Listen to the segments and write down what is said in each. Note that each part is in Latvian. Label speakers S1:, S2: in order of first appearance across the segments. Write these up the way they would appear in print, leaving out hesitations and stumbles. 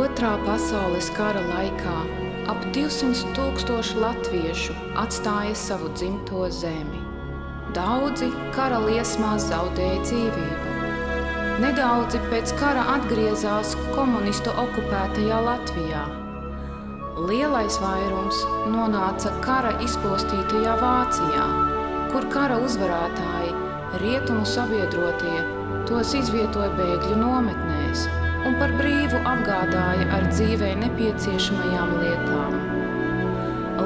S1: Otrā pasaules kara laikā ap 200 000 latviešu atstāja savu dzimto zemi. Daudzi kara liesmā zaudēja dzīvību. Nedaudzi pēc kara atgriezās komunistu okupētajā Latvijā. Lielais vairums nonāca kara izpostītajā Vācijā, kur kara uzvarētāji, rietumu sabiedrotie, tos izvietoja bēgļu nometnēs un par brīvu apgādāja ar dzīvei nepieciešamajām lietām.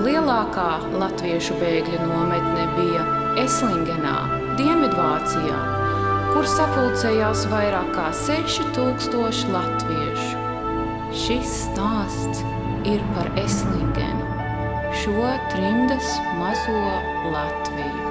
S1: Lielākā latviešu bēgļu nometne bija Eslingenā, Dienvidvācijā, kur sapulcējās vairāk kā 6000 latviešu. Šis stāsts ir par Eslingenu, šo trimdas mazo Latviju.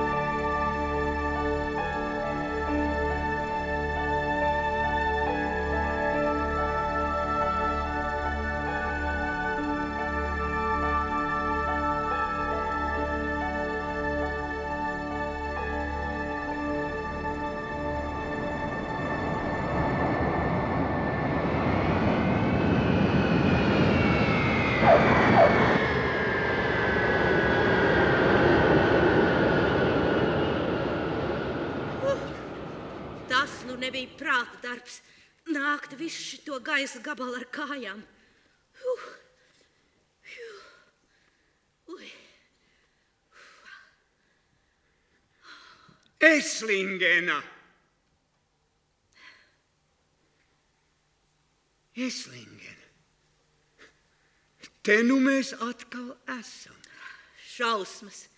S2: Nebija prāta darbs nākt visu šito gaisa gabalu ar kājām.
S3: Eslingena! Eslingena! Te nu mēs atkal esam.
S2: Šausmas!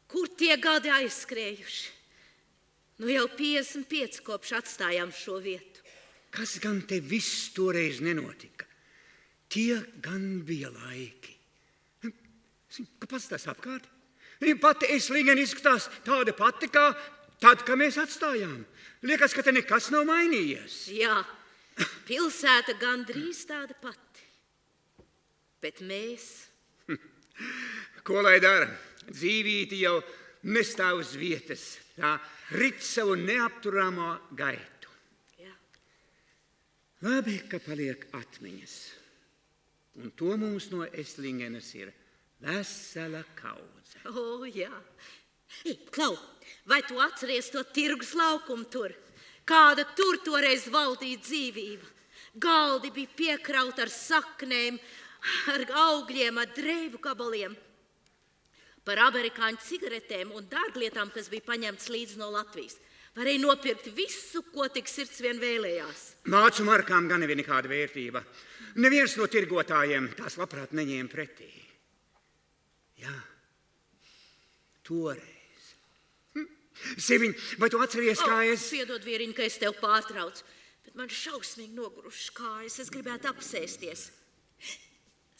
S2: Kur tie gadi aizskrējuši? Nu jau 55 kopš atstājām šo vietu.
S3: Kas gan te viss toreiz nenotika? Tie gan bija laiki. Pastāst apkārt. Pati Eslingena izskatās tāda pati, kā tad, kad mēs atstājām. Liekas, ka te nekas nav mainījies.
S2: Jā, pilsēta gandrīz tāda pati. Bet mēs...
S3: Ko lai dara? Dzīvīti jau nestāv uz vietas. Tā rit savu neapturāmo gaitu.
S2: Jā.
S3: Labi, ka paliek atmiņas. Un to mums no Eslingenas ir vesela kaudze.
S2: Jā. Klau, vai tu atceries to tirgus laukumu tur? Kāda tur toreiz valdīja dzīvība? Galdi bija piekrauti ar saknēm, ar augļiem, ar drēbu gabaliem. Par amerikāņu cigaretēm un dārglietām, kas bija paņemts līdzi no Latvijas. Varēja nopirkt visu, ko tik sirds vien vēlējās.
S3: Mācu markām gan nebija nekāda vērtība. Neviens no tirgotājiem tās labprāt neņēma pretī. Jā, toreiz. Seviņ, vai tu atceries, kā es...
S2: Piedod, vieriņ, ka es tev pārtraucu, bet man šausmīgi nogurušas kājas. Es gribētu apsēsties.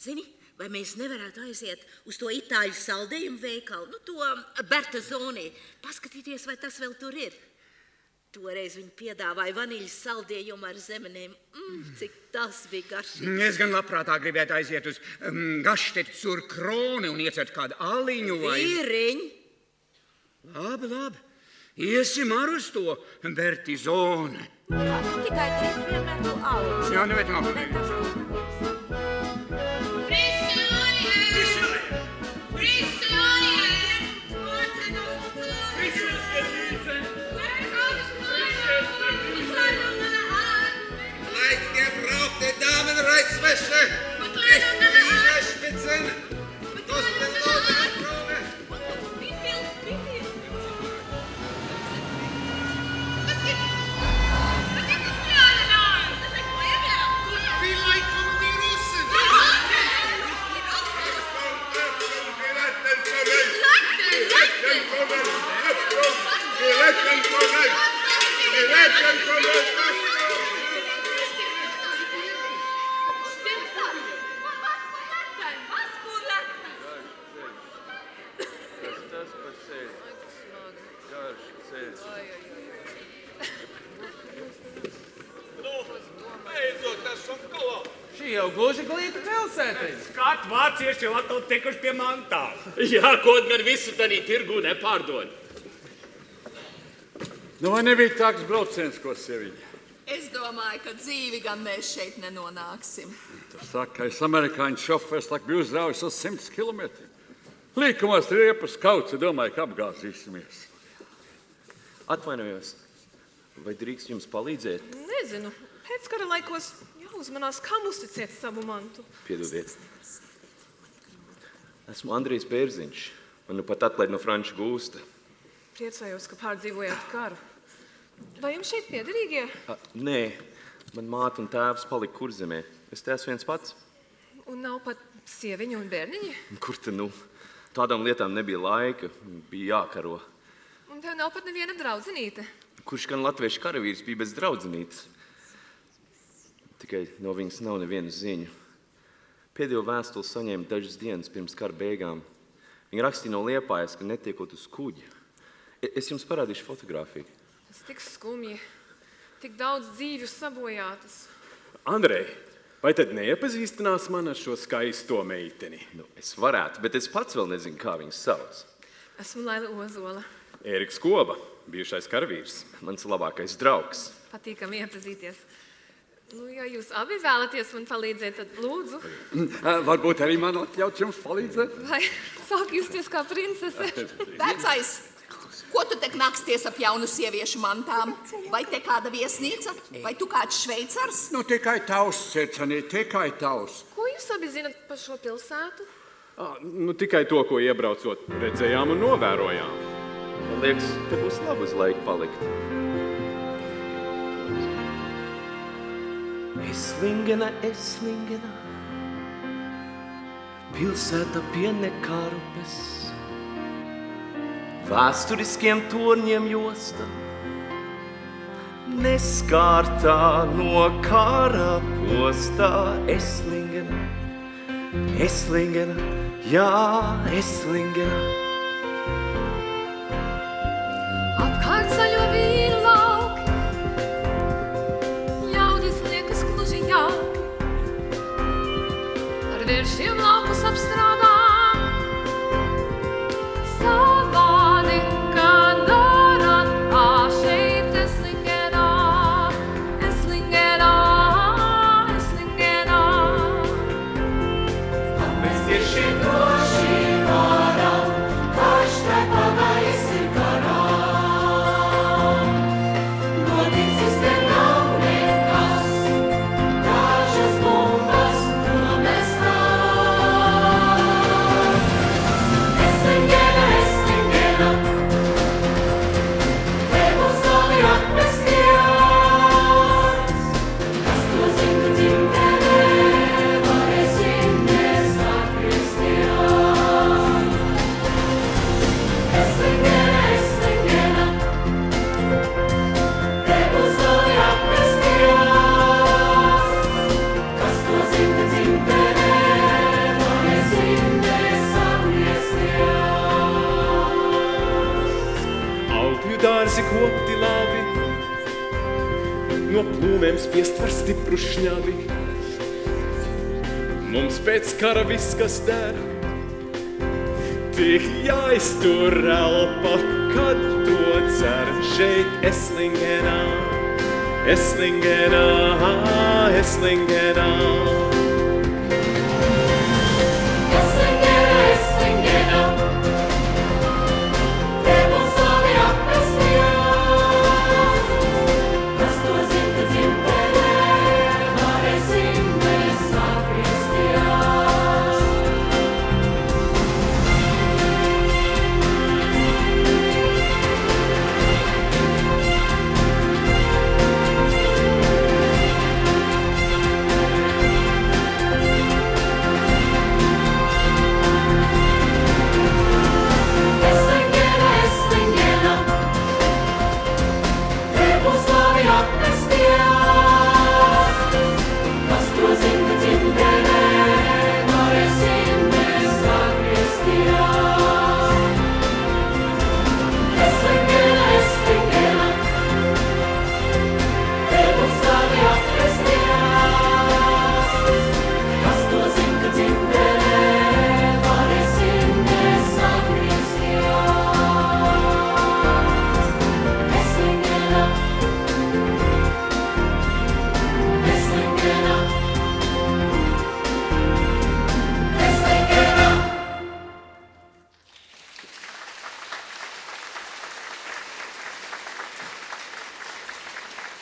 S2: Zini? Vai mēs nevarētu aiziet uz to itāļu saldējumu veikalu, to Bertazoni, paskatīties, vai tas vēl tur ir? Toreiz viņi piedāvāja vaniļas saldējumu ar zemenēm. Cik tas bija garšīgs.
S3: Es gan labprātāk gribētu aiziet uz Gaštetu zur Krone un iecert kādu aliņu vai...
S2: Vieriņ!
S3: Labi. Iesim ar uz to Bertizone.
S2: Tikai trīs vienmēr to alu.
S3: Jā, nevērt nav.
S4: Reizwäsche, echte Liederspitzen, kostenlose Probe.
S2: Wie viel?
S4: Was gibt es für alle da? Vielleicht kommen die Russen. Geletten kommen.
S5: Šī jau gluži glīta pilsētiņa.
S6: Skat, vācieši jau atkal tikuši pie mantās.
S7: Jā, kaut gan visu tanī tirgu nepārdod.
S5: Nu, vai nebija tāds brauciens, ko Seviņa?
S8: Es domāju, ka dzīvi gan mēs šeit nenonāksim.
S9: Tu saki, ka es amerikāņu šofers tak bija uzrāvis uz 100 kilometriem. Līkumos riepas kauts, domāju, ka apgāzīsimies.
S10: Atvainojos. Vai drīkst jums palīdzēt?
S11: Nezinu. Pēckara laikos jāuzmanās, kam uzticēt savu mantu.
S10: Piedodiet. Esmu Andrijs Bērziņš. Man nu pat atlaid no franču gūsta.
S11: Priecājos, ka pārdzīvojāt karu. Vai jums šeit piederīgie?
S10: Nē, man māte un tēvs palika Kurzemē. Es te esmu viens pats.
S11: Un nav pat sieviņa un bērniņi?
S10: Kur te nu? Tādām lietām nebija laika, bija jākaro.
S11: Un tev nav pat neviena draudzenīte?
S10: Kurš gan latviešu karavīrs bija bez draudzenītes? Tikai no viņas nav nevienu ziņu. Pēdējo vēstuli saņēmu dažas dienas pirms kara beigām. Viņa rakstīja no Liepājas, ka netiekot uz kuģa. Es jums parādīšu fotogrāfiju.
S11: Tas tik skumji. Tik daudz dzīvju sabojātas.
S12: Andrej, vai tad neiepazīstinās man ar šo skaisto meiteni?
S10: Nu, es varētu, bet es pats vēl nezinu, kā viņas sauc.
S11: Esmu Laila Ozola.
S12: Ēriks Koba, bijušais karavīrs.
S10: Mans labākais draugs.
S11: Patīkami iepazīties. Nu, ja jūs abi vēlaties man palīdzēt, tad lūdzu.
S9: Varbūt arī man atļauts jums palīdzēt?
S11: Vai sāk justies kā princese?
S8: Vecais, ko tu te knaksties ap jaunu sieviešu mantām? Vai te kāda viesnīca? Vai tu kāds šveicars?
S3: Nu, tikai tavs, Circenī, tikai tavs.
S11: Ko jūs abi zinat par šo pilsētu?
S12: Nu, tikai to, ko iebraucot redzējām un novērojām.
S10: Man liekas, te būs labi uz laiku palikt. Eslingena, Eslingena, pilsēta pie Nekārupes, vēsturiskiem torņiem josta, neskārtā no kara postā. Eslingena, Eslingena, jā, Eslingena.
S11: Apkārt zaļo vīnu lauki, ļaudis liekas gluži jauki. Ar vēršiem laukus apstrādā, savādi, kā dara šeit Eslingenā, Eslingenā, Eslingenā.
S4: Mēs tieši droši varam, karš te pagaisi garā. Noticis te nav nekas, dažas bumbas nomestās. Eslingena, Eslingena, te būs labi atmesties. Kas to zin, ka dzimtenē varēsim mēs atgriezties. Eslingena, Eslingena, te būs labi atmesties. Kas to zin, ka dzimtenē varēsim mēs atgriezties.
S12: Augļu dārzi kopti labi, no plūmēm spiest var stipru šņavi. Mums pēc kara viss, kas der, tik jāiztur elpa, kad to cer. Šeit Eslingenā, Eslingenā, Eslingenā.
S4: Eslingena, Eslingena, te būs labi atmesties. Kas to zin, ka dzimtenē varēsim mēs atgriezties.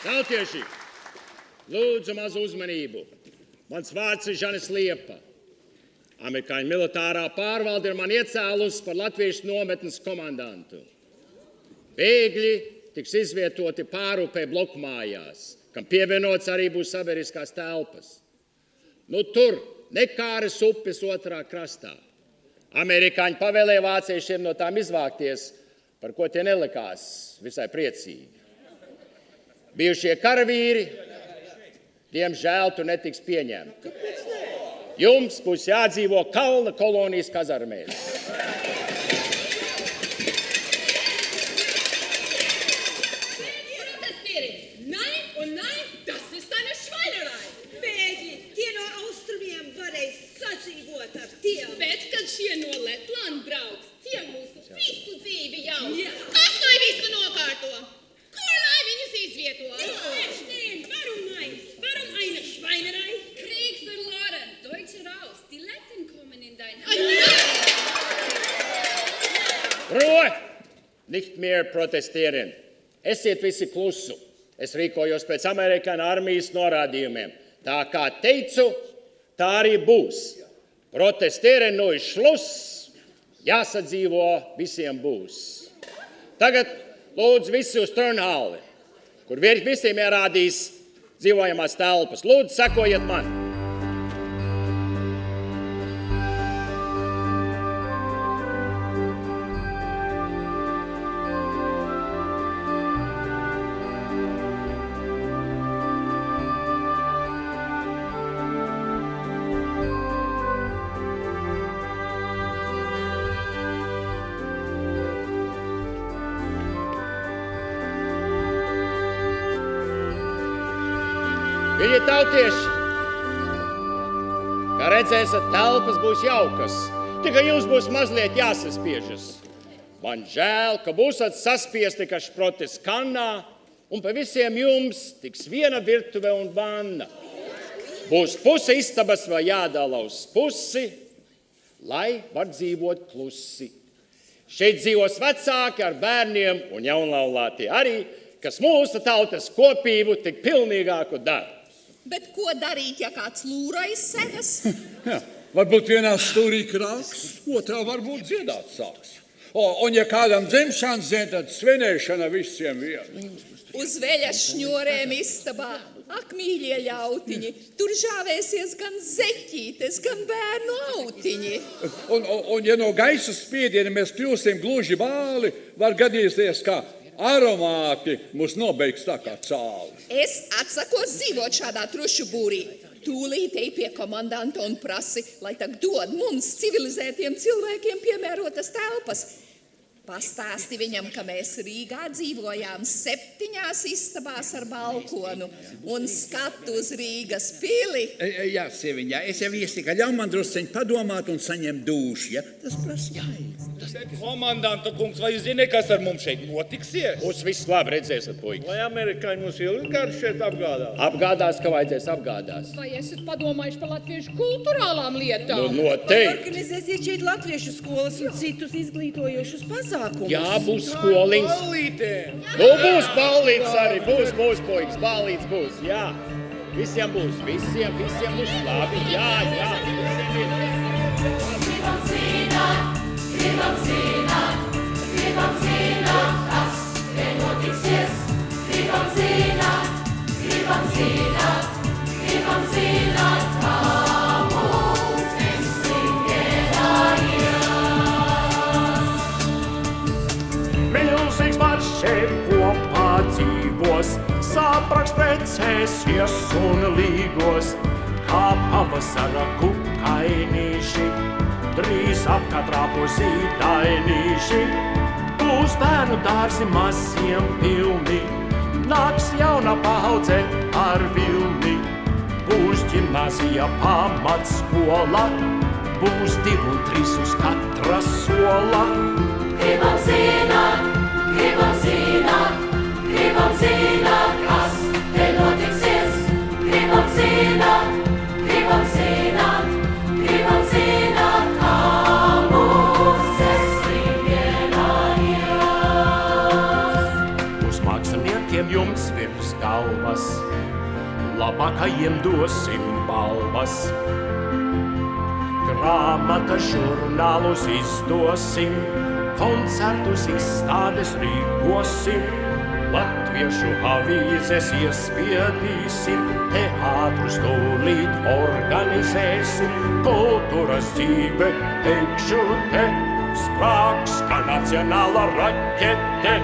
S13: Tautieši, lūdzu mazu uzmanību. Mans vārds ir Žanis Liepa. Amerikāņu militārā pārvalde ir man iecēlusi par latviešu nometnes komandantu. Bēgļi tiks izvietoti pārupē blokmājās, kam pievienots arī būs sabiedriskās telpas. Nu tur, Nekāres upes otrā krastā. Amerikāņi pavēlēja vāciešiem no tām izvākties, par ko tie nelikās visai priecīgi. Bijušie karavīri, diemžēl tu netiks pieņemti. Jums būs jādzīvo Kalna kolonijas kazarmēs.
S14: Protestieri! Nein un nein, das ist eine Schweinerei! Bēgļi, tie no austrumiem varēs sadzīvot ar tiem. Bet, kad šie no Letland brauks, tie mūsu visu dzīvi jau. Kas lai visu nokārto? Kur lai viņus izvieto? Verstehen, warum nein? Warum eine Schweinerei? Krieg verloren, Deutsche raus, die Letten kommen in dein
S13: Ruhe! Nicht mehr protestieren. Esiet visi klusu. Es rīkojos pēc Amerikāņu armijas norādījumiem. Tā kā teicu, tā arī būs. Protestieren no Schluss. Jāsadzīvo visiem būs. Tagad lūdzu visi uz turnhalli, kur visiem ierādīs dzīvojamās telpas. Lūdzu, sekojiet man. Viņi tautieši, kā redzēsiet, telpas būs jaukas, tikai jums būs mazliet jāsaspiežas. Man žēl, ka būsat saspiesti kā šprotis kannā, un pa visiem jums tiks viena virtuve un vanna. Būs puse istabas vai jādala uz pusi, lai var dzīvot klusi. Šeit dzīvos vecāki ar bērniem un jaunlaulātie arī, kas mūsu tautas kopību tik pilnīgāku dara.
S8: Bet ko darīt, ja kāds lūrais segas?
S9: Jā, varbūt vienā stūrī krāks, otrā varbūt dziedāt sāks. Un ja kādam dzimšanas dien, tad svinēšana visiem vien.
S8: Uz veļas šņorēm istabā. Ak, mīļie ļautiņi, tur žāvēsies gan zeķītes, gan bērnu autiņi.
S9: Un ja no gaisa spiediena mēs kļūsim gluži bāli, var gadīties, kā aromāti mūs nobeigs tā kā cāli.
S8: Es atsakos dzīvot šādā trušu būrī. Tūlīt ej pie komandanta un prasi, lai tak dod mums civilizētiem cilvēkiem piemērotas telpas. Pastāsti viņam, ka mēs Rīgā dzīvojām 7 istabās ar balkonu un skatu uz Rīgas pili.
S3: Jā, sieviņā, es jau iestika, ļauj man drusceņ padomāt un saņemt dūšu, ja? Tas prasa jāiet.
S6: Komandanta kungs, vai jūs zināt, kas ar mums šeit notiksies?
S13: Būs viss labi, redzēsiet, puiši.
S6: Vai amerikāņi mums ilgkārt šeit apgādās?
S13: Apgādās, ka vajadzēs apgādās.
S14: Vai esat padomājuši par latviešu kulturālām lietām?
S13: Nu, noteikti.
S15: Organizēsiet šeit latviešu skolas un citus izglītojošus pasākumus.
S13: Jā, būs skoliņas. Nu, būs ballītes arī, būs puikas, ballītes būs, jā. Visiem būs, visiem būs labi, jā.
S4: Gribam zināt, kas te notiksies. Gribam zināt, kā mums neslingerājies.
S6: Milzīgs maršiem kopā dzīvos, sapraks precēsies un līgos, kā pavasara kukainīši. Drīz apkatrā zīdainīši, būs bērnu dārzi maziem pilni, nāks jauna paudze ar vilni, būs ģimnāzija pamatskola, būs 2 un 3 uz katra sola.
S4: Gribam zināt, kas te notiksies. Gribam zināt, kā mums neslingerājies.
S6: Uz māksliniekiem jums virs
S12: galvas, labākajiem dosim balvas. Grāmata žurnālus izdosim, koncertus izstādes rīkosim, latviešu avīzes iespiedīsim, teātrus tūlīt organizēsim, kultūras dzīve, teikšu te, sprāgs kā nacionāla raķete.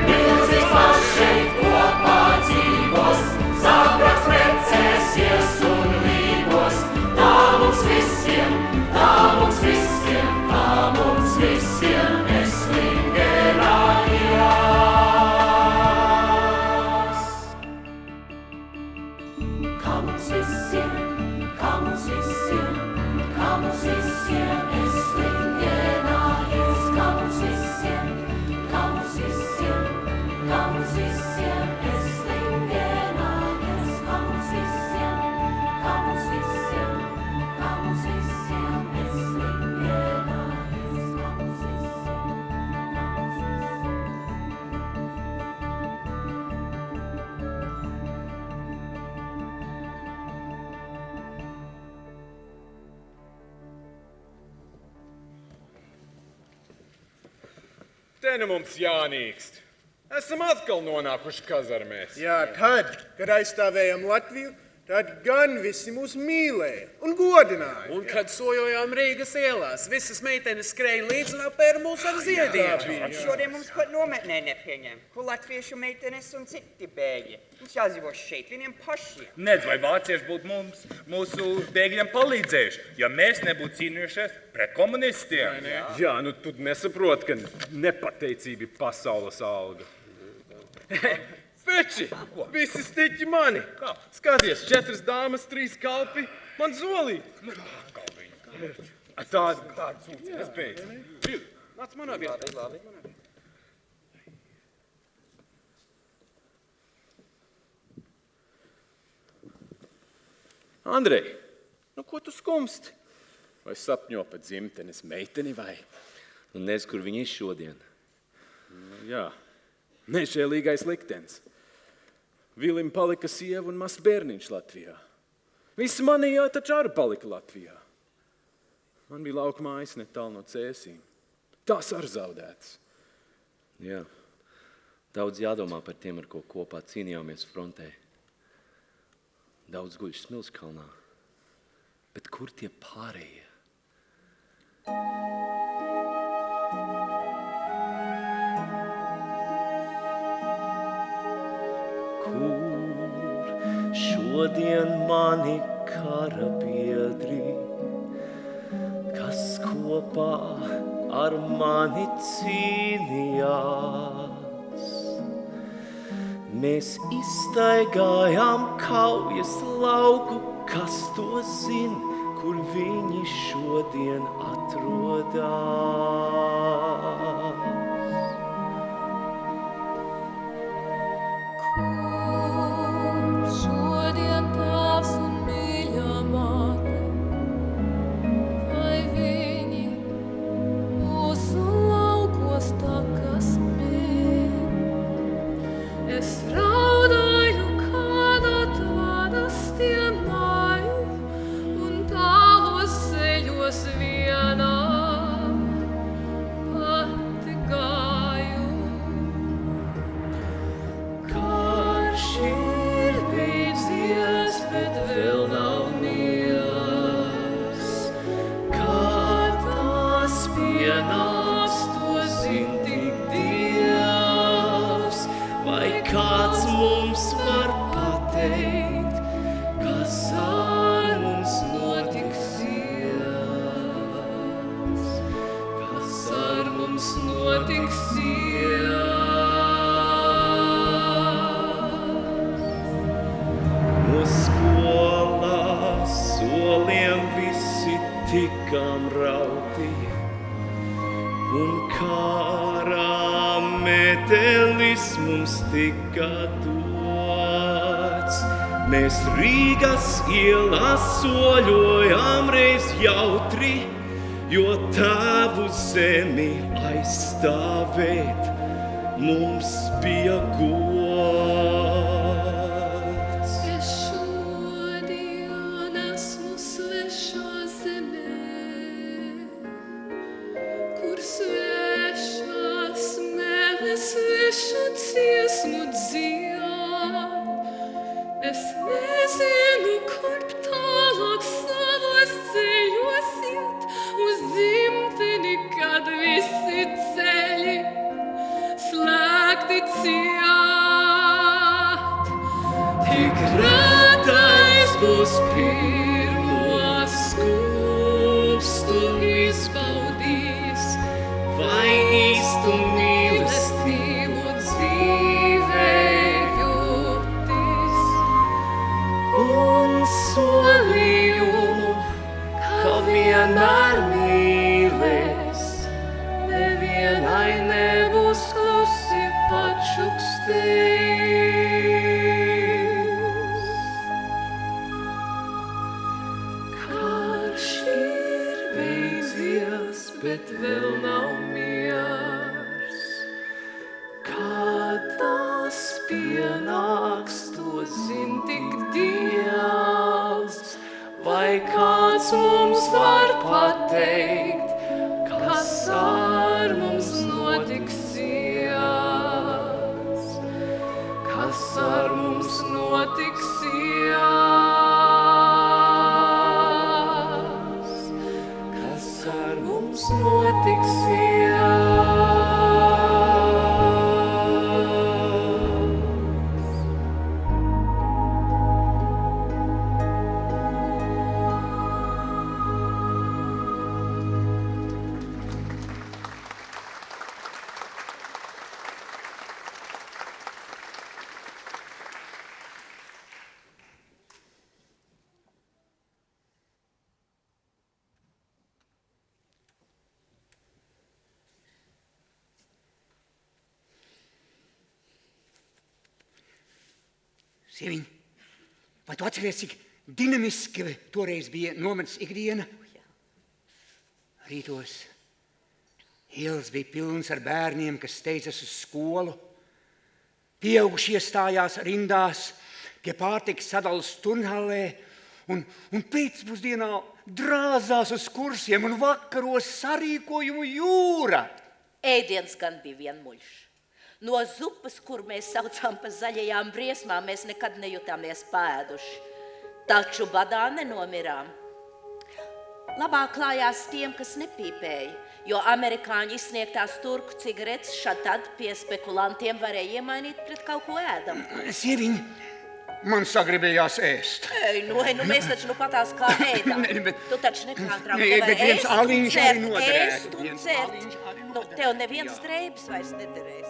S4: Milzīgs valsts šeit kopā dzīvos, sabraks precēsies un līgos. Tā mums visiem, tā mums visiem, tā mums visiem, Eslingenā jās. Kā mums visiem, kā mums visiem, kā mums visiem, Eslingenā jās. Kā mums visiem, kā mums visiem, kā mums visiem, Eslingenā jās. Kā mums visiem, kā mums visiem, kā mums visiem, Eslingenā jās. Kā mums
S5: Te nu mums jānīkst. Esam atkal nonākuši kazarmēs.
S16: Jā, tad, kad aizstāvējām Latviju, tad gan visi mūs mīlēja un godināja.
S5: Un kad sojojām Rīgas ielās, visas meitenes skrēja līdz un apēra mūs ar ziediem.
S17: Šodien mums pat nometnē nepieņem, ko latviešu meitenes un citi bēgļi. Mums jāzīvo šeit vieniem pašiem.
S6: Nedz vai vācieši būtu mūsu bēgļiem palīdzējuši, ja mēs nebūtu cīnījušies pret komunistiem.
S12: Jā, nu tu nesaproti, ka nepateicība ir pasaules alga.
S5: Feči, visi stiķi mani. Skaties, 4 dāmas, 3 kalpi, man zolīt.
S12: Tāda sūdzība, es beidzu.
S5: Nāc manā vietā.
S17: Labi.
S12: Andrej, nu ko tu skumsti? Vai sapņo pa dzimtenes meiteni vai?
S10: Un nezinu, kur viņi ir šodien.
S12: Jā, nešēlīgais liktenis. Vilim palika sieva un mazs bērniņš Latvijā. Visi manījā taču arī palika Latvijā. Man bija lauka mājas netālu no Cēsīm. Tās arī zaudētas.
S10: Jā, daudz jādomā par tiem, ar ko kopā cīnījāmies frontē. Daudz guļ Smilškalnā. Bet kur tie pārējie? Kur šodien mani kara biedri, kas kopā ar mani cīnījās? Mēs izstaigājām kaujas lauku, kas to zin, kur viņi šodien atrodās.
S4: Šodien tavs un mīļā māte, vai viņi mūsu laukos takas min? Es raudāju, kad atvadas tie māju, un tālos ceļos vienā pati gāju. Karš ir beidzies, bet vēl nav miers. Kad tās pienāks, to zin tik Dievs. Vai kāds mums var pateikt, kas ar mums notiksies? Kas ar mums notiksies?
S10: No skolās soliem visi tikām rauti, un kārā metelis mums tika dots. Mēs Rīgas ielās soļojām reiz jautri, jo tavu zemi aizstāvēt mums bija gods.
S18: latviešu dziesmu dzied. Es nezinu, kurp tālāk savos ceļos iet, uz dzimteni, kad visi ceļi slēgti ciet. Tik rētais būs pirmo skūpstumu izbaudījis, vai īstu mīlestību dzīvē jūtis. Un solījumu, ka vienmēr mīlēs, nevienai nebūs klusi pačukstējis. Karš ir beidzies, bet vēl nav miers. Kad tas pienāks, to zin tik Dievs, vai kāds mums var pateikt, kas ar mums notiksies, kas ar mums notiksies, kas ar mums notiksies.
S3: Sieviņ, vai tu atceries, cik dinamiski toreiz bija nometnes ikdiena? Rītos ielas bija pilnas ar bērniem, kas steidzas uz skolu. Pieaugušie stājās rindās pie pārtikas sadalas turnhalē un pēcpusdienā drāzās uz kursiem un vakaros sarīkojumu jūra.
S2: Ēdiens gan bija vienmuļš. No zupas, kur mēs saucām pa zaļajām briesmām, mēs nekad nejutāmies pēduši. Taču badā nenomirām. Labāk klājās tiem, kas nepīpēja, jo amerikāņu izsniegtās turku cigaretes šad tad pie spekulantiem varēja iemainīt pret kaut ko ēdam.
S3: Sieviņ, man sagribējās ēst.
S2: Ei, mēs taču patās kā ēdam. Tu taču nepārtrauc,
S3: bet viens aliņš arī noderētu.
S2: Ēst un cert. Tev neviens drēbes vairs nederēs.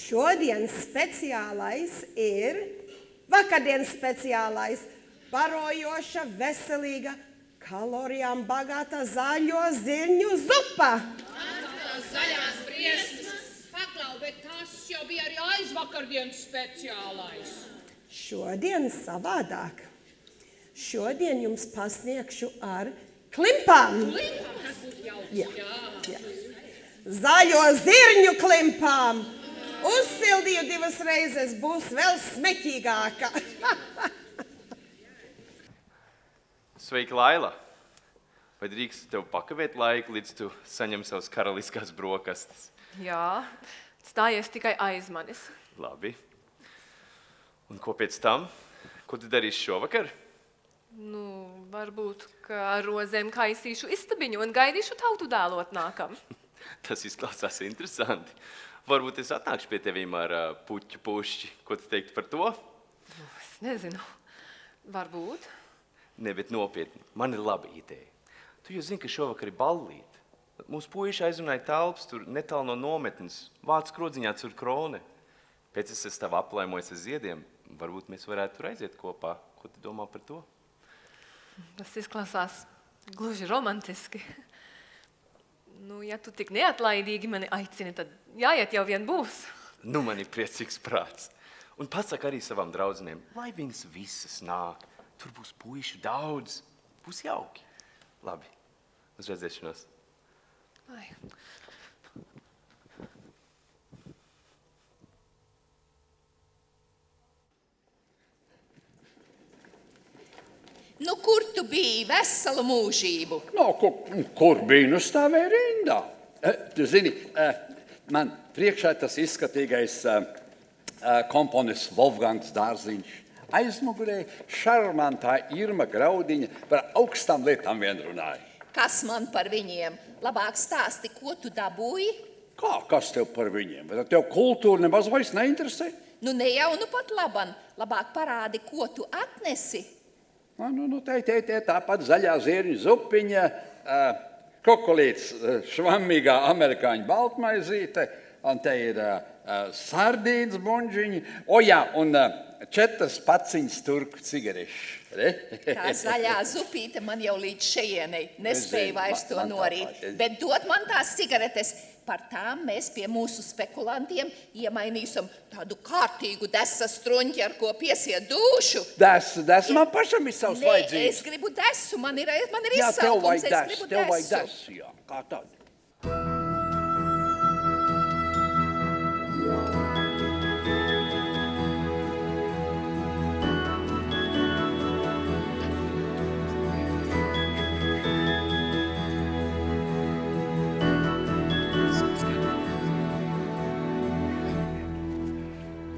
S15: Šodienas speciālais ir vakardienas speciālais barojoša, veselīga, kalorijām bagāta zaļo zirņu zupa.
S14: Tās zaļās briesmas. Paklau, bet tas jau bija arī aizvakardienas speciālais.
S15: Šodien savādāk. Šodien jums pasniegšu ar klimpām.
S14: Klimpām, tas būtu jauks.
S15: Jā. Zaļo zirņu klimpām. Uzsildīju 2 reizes, būs vēl smeķīgāka.
S10: Sveiki, Laila! Vai drīkst tev pakavēt laiku, līdz tu saņem savas karaliskās brokastes?
S11: Jā, stājies tikai aiz manis.
S10: Labi. Un ko pēc tam? Ko tu darīsi šovakar?
S11: Varbūt, ka ar rozēm kaisīšu istabiņu un gaidīšu tautu dēlot nākam.
S10: Tas izklausās interesanti. Varbūt es atnākšu pie tevīm ar puķu pušķi. Ko tu teiktu par to?
S11: Es nezinu. Varbūt.
S10: Ne, bet nopietni. Man ir laba ideja. Tu jau zini, ka šovakar ir ballīte. Mūsu puiši aizrunāja telpas tur netālu no nometnes, vācu krodziņā cur krone. Pēc es tavu aplaimojos ar ziediem, varbūt mēs varētu tur aiziet kopā. Ko tu domā par to?
S11: Tas izklausās gluži romantiski. Nu, ja tu tik neatlaidīgi mani aicini, tad jāiet jau vien būs.
S10: Nu, man ir priecīgs prāts. Un pasaka arī savām draudzenēm, lai viņas visas nāk. Tur būs puišu daudz. Būs jauki. Labi, uz redzēšanos.
S11: Ai.
S8: Nu, kur tu biji veselu mūžību?
S9: No, kur biji? Nu, stāvēja rindā. Tu zini, man priekšā tas izskatīgais komponists Wolfgangs Dārziņš. Aizmugurē šarmantā Irma Graudiņa par augstām lietām vien runāja.
S8: Kas man par viņiem? Labāk stāsti, ko tu dabūji?
S9: Kā? Kas tev par viņiem? Vai tev kultūra nemaz vairs neinteresē?
S8: Nu, ne jau nu pat laban. Labāk parādi, ko tu atnesi.
S9: Tāpat zaļā zierņu zupiņa, kokolīts švammīgā amerikāņu baltmaizīte, un te ir sardīnas buņģiņi, un 4 paciņas turku cigarešu.
S8: Tā zaļā zupīte man jau līdz šejienei nespēja vairs to norīt, bet dod man tās cigaretes. Par tām mēs pie mūsu spekulantiem iemainīsim tādu kārtīgu desa struņķi, ar ko piesiet dušu.
S9: Desu, man pašam ir savs vajadzības.
S8: Nē, es gribu desu, man ir
S9: Jā, tev vajag desu, jā, kā tad.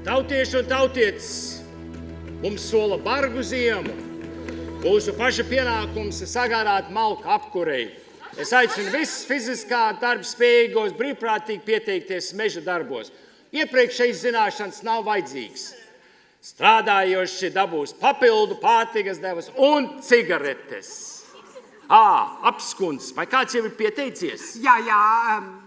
S13: Tautieši un tautietes, mums sola bargu ziemu. Mūsu paša pienākums ir sagādāt malku apkurei. Es aicinu visus fiziskā darba spējīgos brīvprātīgi pieteikties meža darbos. Iepriekšējas zināšanas nav vajadzīgas. Strādājoši dabūs papildu pārtikas devas un cigaretes. Apskunds, vai kāds jau ir pieteicies?
S19: Jā,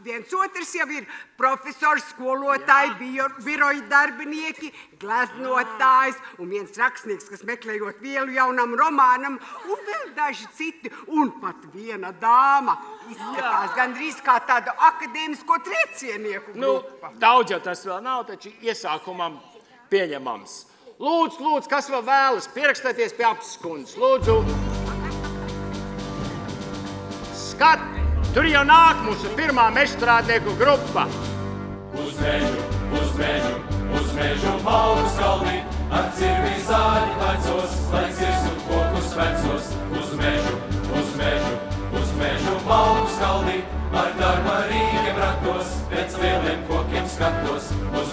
S19: viens otrs jau ir profesors, skolotāji, biroja darbinieki, gleznotājs un viens rakstnieks, kas meklējot vielu jaunam romānam, un vēl daži citi, un pat viena dāma. Izskatās gandrīz kā tādu akadēmisko triecienieku grupa.
S13: Daudz jau tas vēl nav, taču iesākumam pieņemams. Lūdzu, kas vēl vēlas, pierakstieties pie apskundas, lūdzu. Skat, tur jau nāk mūsu pirmā mežstrādnieku grupa.
S4: Uz mežu malku skaldīt, ar cirvī zāļi plecos, lai cirstu kokus vecos. Uz mežu malku skaldīt, ar darba rīkiem ratos, pēc lieliem kokiem skatos. Uz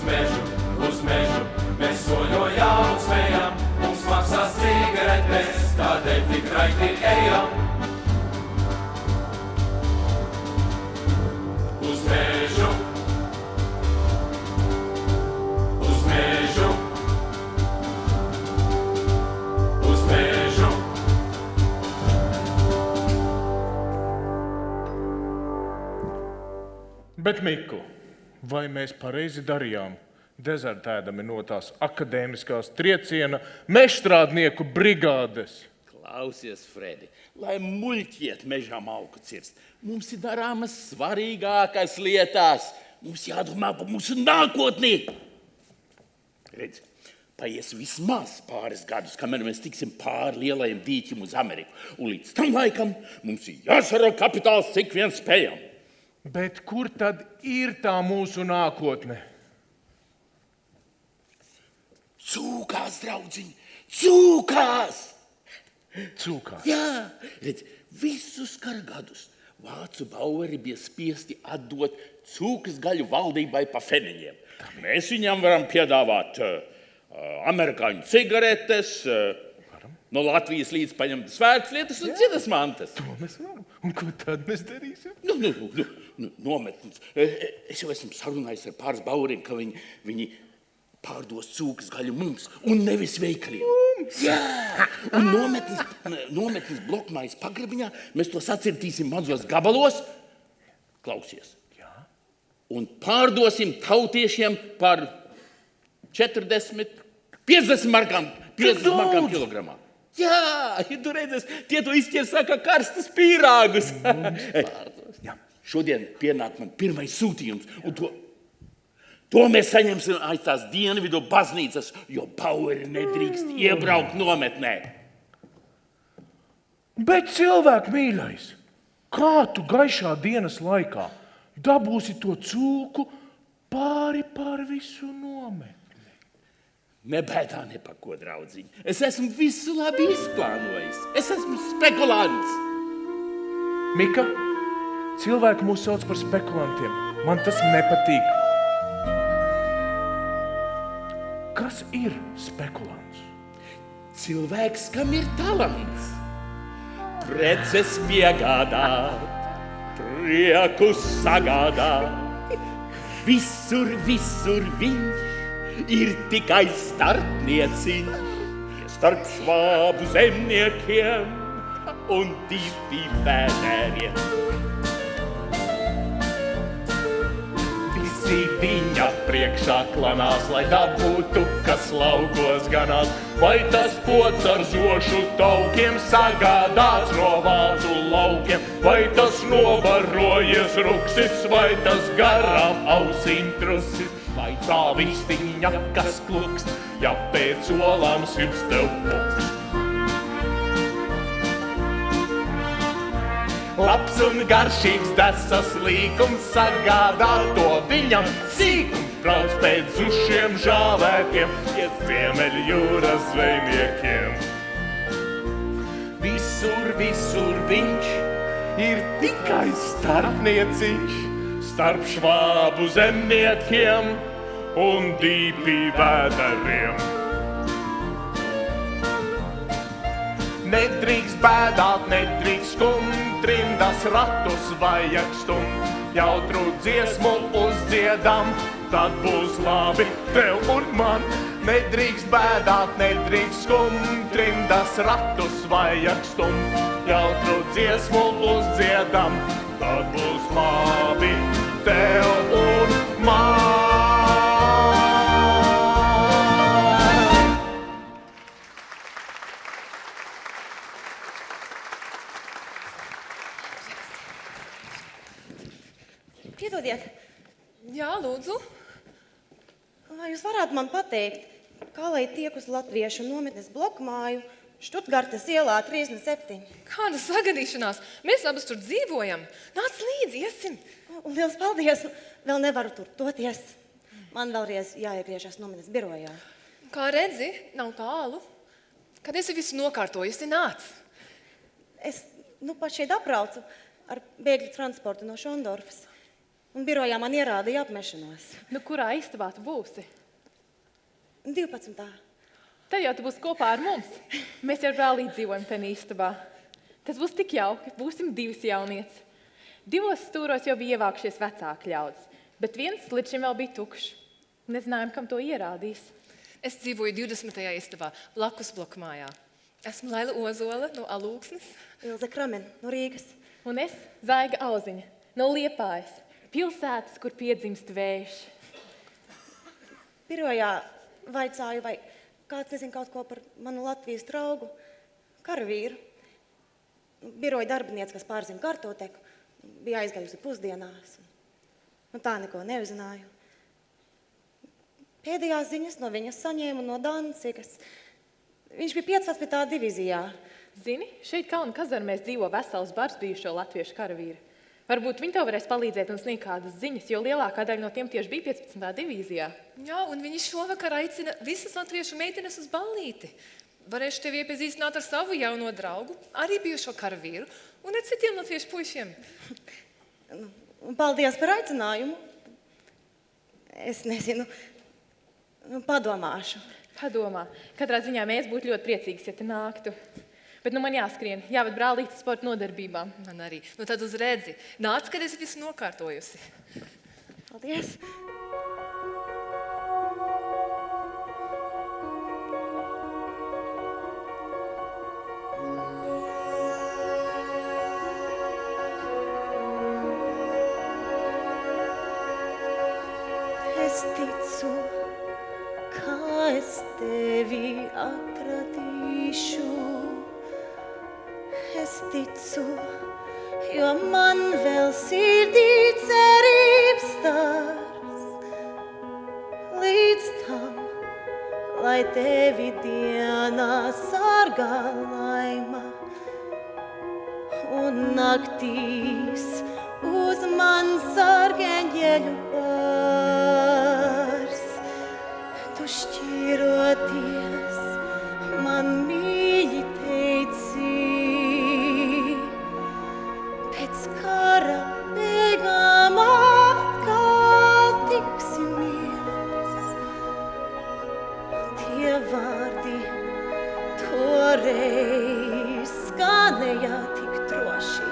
S4: mežu, mēs soļojām un smējām, mums maksās cigaretes, tādēļ tik raiti ejam. Uz mežu.
S5: Bet, Miku, vai mēs pareizi darījām, dezertēdami no tās akadēmiskās trieciena mežstrādnieku brigādes?
S7: Klausies, Fredi, lai muļķiet mežā malku cirst, mums ir darāmas svarīgākās lietās. Mums jādomā par mūsu nākotni. Redz, paies vismaz pāris gadus, kamēr mēs tiksim pāri lielajiem dīķim uz Ameriku. Un līdz tam laikam mums ir jāsaro kapitāls, cik vien spējam.
S5: Bet kur tad ir tā mūsu nākotne?
S7: Cūkās, draudziņ, cūkās!
S5: Cūkās?
S7: Jā, redz, visus kara gadus vācu baueri bija spiesti atdot cūkas gaļu valdībai pa feniņiem. Mēs viņam varam piedāvāt amerikāņu cigaretes, no Latvijas līdz paņemt svētas lietas un citas mantas.
S5: To mēs varam. Un ko tad mēs darīsim?
S7: Nometnes. Es jau esmu sarunājis ar pāris baueriem, ka viņi pārdos cūkas gaļu mums un nevis veikaliem. Jā, un nometnes blokmājas pagrabiņā mēs to sacirtīsim mazos gabalos Klausies. Jā. Un pārdosim tautiešiem par 50 markām kilogramā. Jā, tu redzēs, tie to izķers saka karstas pīrāgus. Jā, šodien pienāk man pirmais sūtījums, un to mēs saņemsim aiz tās dienvidu baznīcas, jo Baueri nedrīkst iebraukt nometnē.
S5: Bet cilvēku mīļais, kā tu gaišā dienas laikā dabūsi to cūku pāri par visu nometni?
S7: Nebēdā nepako, draudziņ. Es esmu visu labi izplānojis. Es esmu spekulants.
S5: Mika, cilvēki mūs sauc par spekulantiem. Man tas nepatīk. Kas ir spekulants?
S7: Cilvēks, kam ir talants. Preces piegādāt, prieku sagādāt. Visur viņš ir tikai starpnieciņš starp švābu zemniekiem un divi vēderiem. Visi viņa priekšā klanās, lai dabūtu, kas laukos ganās. Vai tas pods ar zošu taukiem sagādāts no vācu laukiem? Vai tas nobarojies ruksis, vai tas garām ausīm trusis? Vai tā vistiņa, kas klukst, ja pēc olām sirds tev pukst? Labs un garšīgs desas līkums sagādā to viņam sīkums. Brauc pēc zušiem žāvēkiem, iet Ziemeļjūras zvejniekiem. Visur viņš ir tikai starpnieciņš starp švābu zemniekiem un dīpī vēderiem. Nedrīkst bēdāt, nedrīkst skumt, trimdas ratus vajag stumt. Jautru dziesmu uzdziedam, tad būs labi tev un man. Nedrīkst bēdāt, nedrīkst skumt, trimdas ratus vajag stumt. Jautru dziesmu uzdziedam, tad būs labi tev un man.
S20: Piedodiet.
S11: Jā, lūdzu.
S20: Vai jūs varētu man pateikt, kā lai tiek uz latviešu nometnes blokmāju Štutgartes ielā 37?
S11: Kāda sagadīšanās? Mēs abas tur dzīvojam. Nāc līdzi, iesim.
S20: Liels paldies. Vēl nevaru tur doties. Man vēlreiz jāiegriežas nometnes birojā.
S11: Kā redzi, nav tālu. Kad esi visu nokārtojusi, nāc.
S20: Es pat šeit apbraucu ar bēgļu transportu no Šondorfas. Un birojā man ierādīja apmešanos.
S11: Kurā istabā tu būsi?
S20: 12.
S11: Tad jau tu būsi kopā ar mums. Mēs jau brālīt dzīvojam tenī istabā. Tas būs tik jauki, būsim divas jaunietes. 2 stūros jau bija ievākšies vecāki ļaudis, bet viens līdz šim vēl bija tukšs. Nezinājām, kam to ierādīs. Es dzīvoju 20. istabā, blakus blokmājā. Esmu Laila Ozola no Alūksnes.
S20: Ilze Kramen no Rīgas.
S11: Un es Zaiga Auziņa no Liepājas. Pilsētas, kur piedzimst vējš.
S20: Birojā vaicāju, vai kāds nezin kaut ko par manu Latvijas draugu, karavīru. Biroja darbiniece, kas pārzina kartoteku, bija aizgājusi pusdienās. Un tā neko neuzzināju. Pēdējās ziņas no viņas saņēmu no Dancigas. Viņš bija 15. divīzijā.
S11: Zini, šeit Kalnu kazarmēs dzīvo vesels bars bijušo latviešu karavīru. Varbūt viņi tev varēs palīdzēt un sniegt kādas ziņas, jo lielākā daļa no tiem tieši bija 15. divīzijā. Jā, un viņi šovakar aicina visas latviešu meitenes uz ballīti. Varēšu tevi iepazīstināt ar savu jauno draugu, arī bijušo karavīru, un ar citiem latviešu puišiem.
S20: Paldies par aicinājumu. Es nezinu, padomāšu.
S11: Padomā. Katrā ziņā mēs būtu ļoti priecīgas, ja te nāktu. Bet man jāskrien, jāved brālītes sporta nodarbībām. Man arī. Tad uz redzi. Nāc, kad esi visu nokārtojusi.
S20: Paldies. Es ticu, ka es tevi atradīšu. Es ticu, jo man vēl sirdī cerības stars. Līdz tam, lai tevi dienā sargā laima un naktīs uz man sargeņģeļu bars. Tu šķiroties man mīļi teici, pēc kara beigām atkal tiksimies. Tie vārdi toreiz skanēja tik droši.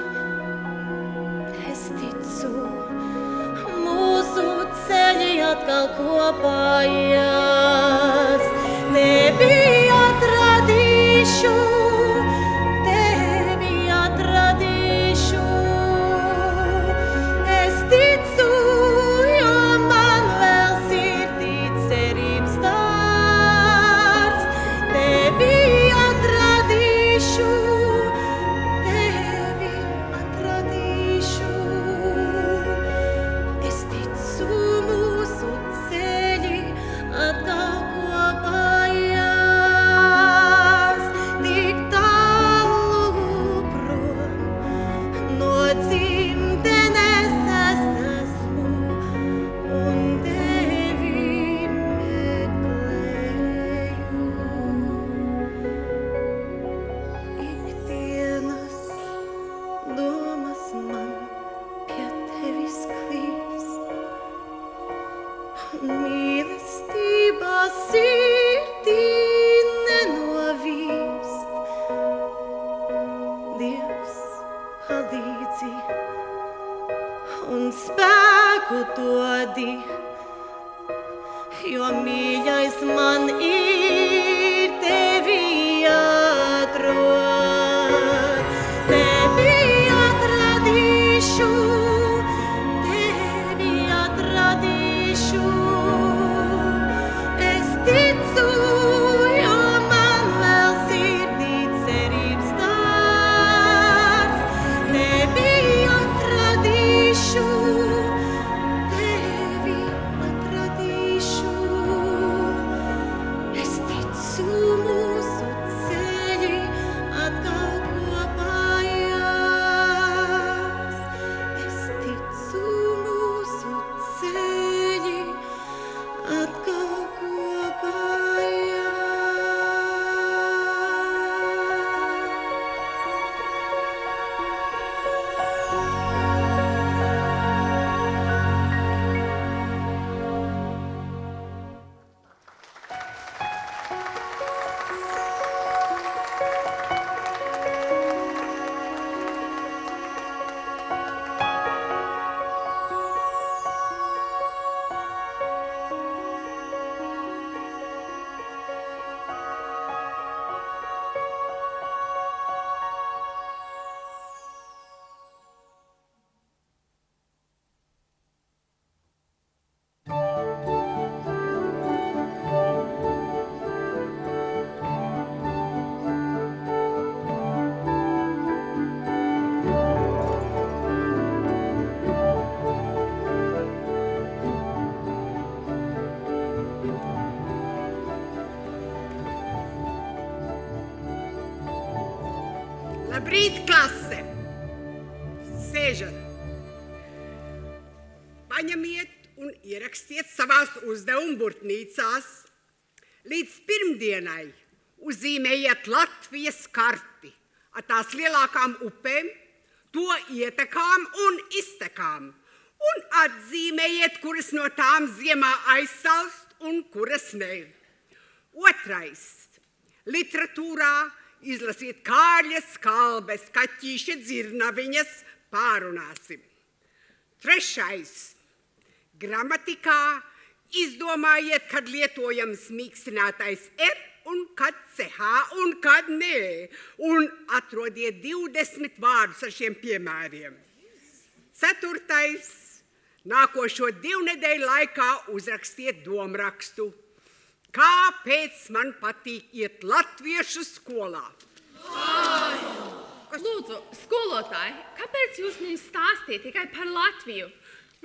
S20: Es ticu, mūsu ceļi atkal kopā ies. Tevi atradīšu, tevi atradīšu. Es ticu, jo man vēl sirdī cerības stars. Tevi atradīšu, tevi atradīšu. Es ticu, mūsu ceļi atkal kopā ies. Tik tālu prom no dzimtenes es esmu un tevi meklēju. Ikdienas domas man pie tevis klīst, un mīlestībā sirdī nenovīst. Dievs palīdzi un spēku dodi, jo mīļais man ir tevi atrod. Tevi atradīšu, tevi atradīšu. Es ticu, jo man vēl sirdī cerības stars. Tevi atradīšu, tevi atradīšu. Es ticu, mūsu ceļi atkal kopā ies. Es ticu, mūsu ceļi atkal kopā ies.
S19: Labrīt, klase! Sēžat! Paņemiet un ierakstiet savās uzdevumu burtnīcās. Līdz pirmdienai uzzīmējiet Latvijas karti ar tās lielākām upēm, to ietekām un iztekām. Un atzīmējiet, kuras no tām ziemā aizsalst un kuras ne. Otrais. Literatūrā izlasiet Kārļas Kalbes, Kaķīša Dzirnaviņas, pārunāsim. Trešais. Gramatikā izdomājiet, kad lietojams mīkstinātais R un kad CH un kad nē. Un atrodiet 20 vārdus ar šiem piemēriem. Ceturtais. Nākošo 2 nedēļu laikā uzrakstiet domrakstu. Kāpēc man patīk iet latviešu skolā?
S11: Lūdzu, skolotāji, kāpēc jūs mums stāstīt tikai par Latviju?